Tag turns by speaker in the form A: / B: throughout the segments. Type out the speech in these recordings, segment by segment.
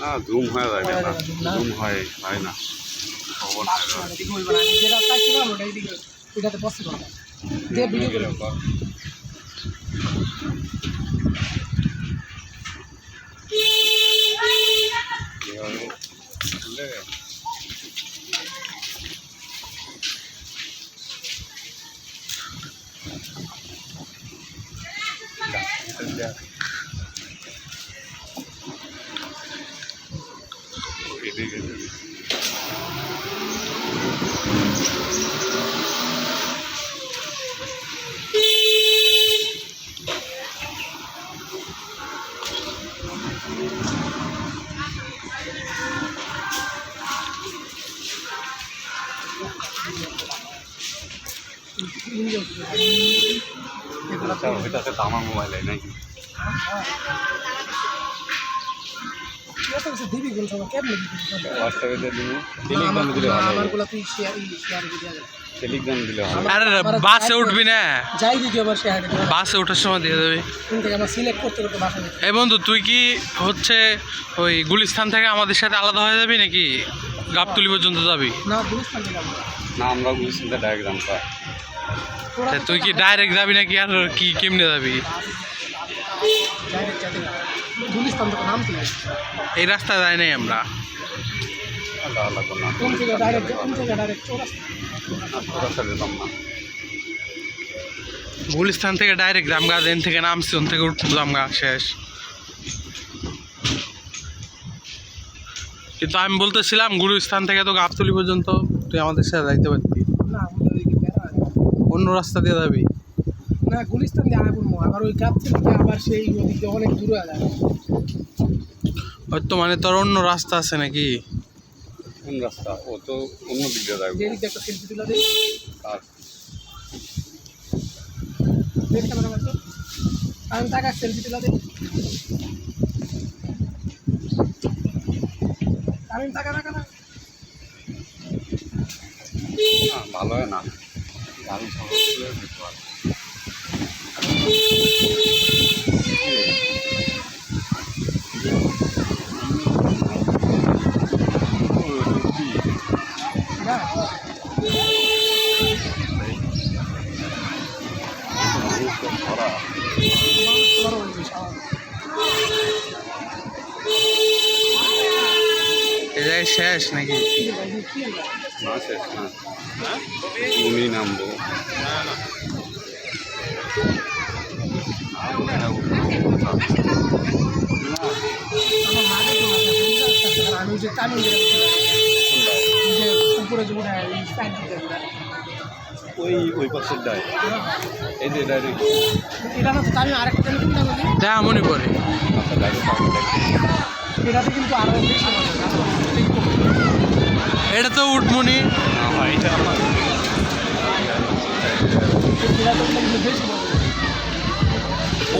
A: না জুম হয়ে যায় না, জুম হয় না।
B: যেটা চাইছিলাম ওইটাতে পসিবল না। যে ভিডিও করে
A: আমার মোবাইল নাকি
B: দিবি বলছো কেমন আমারগুলো তুই শেয়ার
A: টেলিগ্রাম দিলে
C: আরে বাসে উঠবি না,
B: যাই দিদি আবার শেয়ার
C: বাসে ওঠার সময় দিয়ে দেবে।
B: আমার সিলেক্ট করতে করতে বাসা
C: এই বন্ধু তুই কি হচ্ছে ওই গুলিস্তান থেকে আমাদের সাথে আলাদা হয়ে যাবি নাকি গাবতলি পর্যন্ত যাবি?
B: না গুলিস্তান দিলাম
A: না, আমরা গুলিস্তান ডায়াগ্রাম পাই।
C: তুই কি ডাইরেক্ট যাবি নাকি আর কি কেমনে যাবি?
B: গুলিস্তান তো নাম কি
C: এই রাস্তা যাই নাই আমরা।
B: কোন থেকে ডাইরেক্ট
A: চৌরাস্তা যেতাম না,
C: গুলিস্তান থেকে ডাইরেক্ট জামগা, দেন থেকে নামছি ওন থেকে উঠবো জামগা শেষ। কিন্তু আমি বলতেছিলাম গুলিস্তান থেকে তো গাবতলি পর্যন্ত তুই আমাদের সাথে যাইতে পারতি,
B: না
C: অন্য রাস্তা দিয়ে যাবি।
B: না গুলিস্তান দিয়ে আগুন আবার ওই গাছ থেকে আবার সেই নদীতে অনেক দূরে যায়।
C: হয়তো মানে তোর অন্য রাস্তা আছে নাকি?
A: কোন রাস্তা? ও তো অন্য দিক দিয়ে যাবে।
B: যেদিকে একটা সেলফি তুলে দেয় আমি টাকা সেলফি তুলে দিই, আমি টাকা টাকা না
A: ভালো হয় না, আমি
C: এই জায়গায় শেষ নাকি?
A: না শেষ না, উনি নামবো।
B: আমি যে তামিল যে উপরে যে
A: ওই পাশের ডাই, এই যে ডাইরেক্ট
B: এটা না তো তামিল আরেকটা কোনটা বলি
C: দেখা মনে পড়ে
B: এটাতে কিন্তু আরো বেশি মজা।
C: এটা তো উঠমনি
A: না হয় এটা
B: এটাতে কিন্তু বেশি মজা।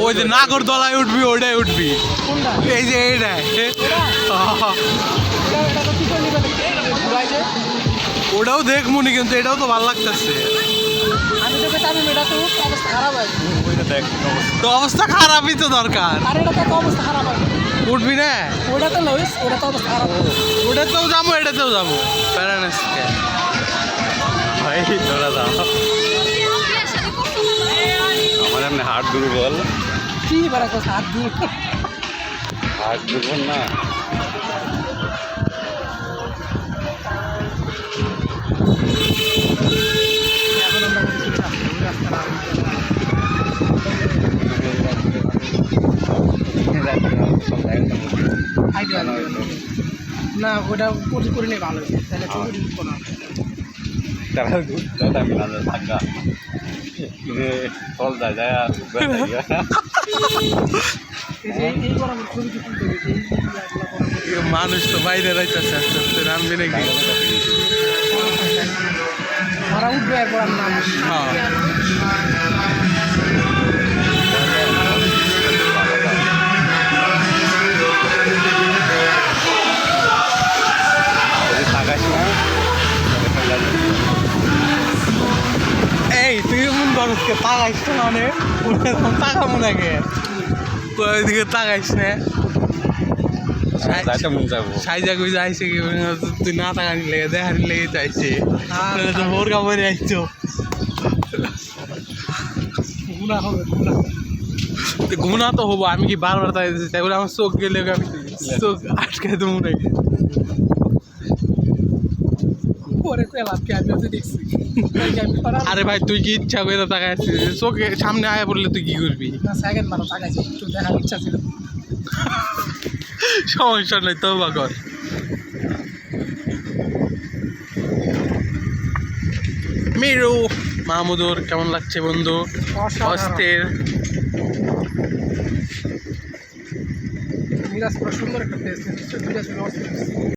C: ওই যে নাগরদোলায় উঠবি, ওইটাই উঠবি।
B: কোনটা
C: এই যে এইটাই,
B: এটা তো কি করে নিবে ঘুরাই যে
C: ওটাও দেখ মনি, কিন্তু এটাও তো ভালো লাগতেছে।
B: আমি তোকে তামিল এটা তো অবস্থা খারাপ হয়,
A: ওইটা দেখ
C: তো অবস্থা খারাপই তো দরকার।
B: আর এটা তো অবস্থা খারাপ হয়।
C: উঠবি না?
B: ওটা তো লইস ওটা তো অবস্থা খারাপ হবে।
C: ওটাতেও যাবো, এটাতেও যাবো, প্যারানেসকে
A: ভাই তোরা যাও, আমার এমনি হাট দুর্বল,
B: কি বারা কথা হাত দূর
A: হাট দুর্বল না।
B: এখন আমরা না ওটা করে নিয়ে ভালো হয়েছে, তাহলে ছবি ঢুকবো না।
A: তারা দাদা মিলা থাকা ফল যায় যায় আর
B: এই বরাবর ছবি তুলতে হবে।
C: মানুষ তো বাইরে রাইতেছে, আস্তে আস্তে নামবি নাকি?
B: ওরা উঠবে একবার নাম
C: এই তুই করতে তাকাইস তো মানে তাকাবো নাকি ওইদিকে তাকাইস না
A: যাইতে মন যাবো
C: সাইজা কই যাইছে কি তুই না তাকানি লেগে দেখানি লেগে যাইছে তো ভোর কাপড়ে আইছো
B: গুণা হবে গুণা
C: গুণা তো হবো আমি কি বারবার তাই দিচ্ছি তাই বলে আমার চোখ গেলে আমি চোখ আটকে দেবো নাকি
B: পরে কইলামকে আমি তো দেখছি আমি পারা
C: আরে ভাই তুই কি ইচ্ছা করে তাকাই আসছিস চোখে সামনে আয়া পড়লে তুই কি করবি
B: না সেকেন্ড মারো তাকাইছি একটু দেখার ইচ্ছা ছিল
C: সমস্যা নেই তো বা কর মিরু মাহমুদুর কেমন লাগছে বন্ধু অস্থির
B: মিরাজ পুরো সুন্দর একটা প্লেস মিরাজ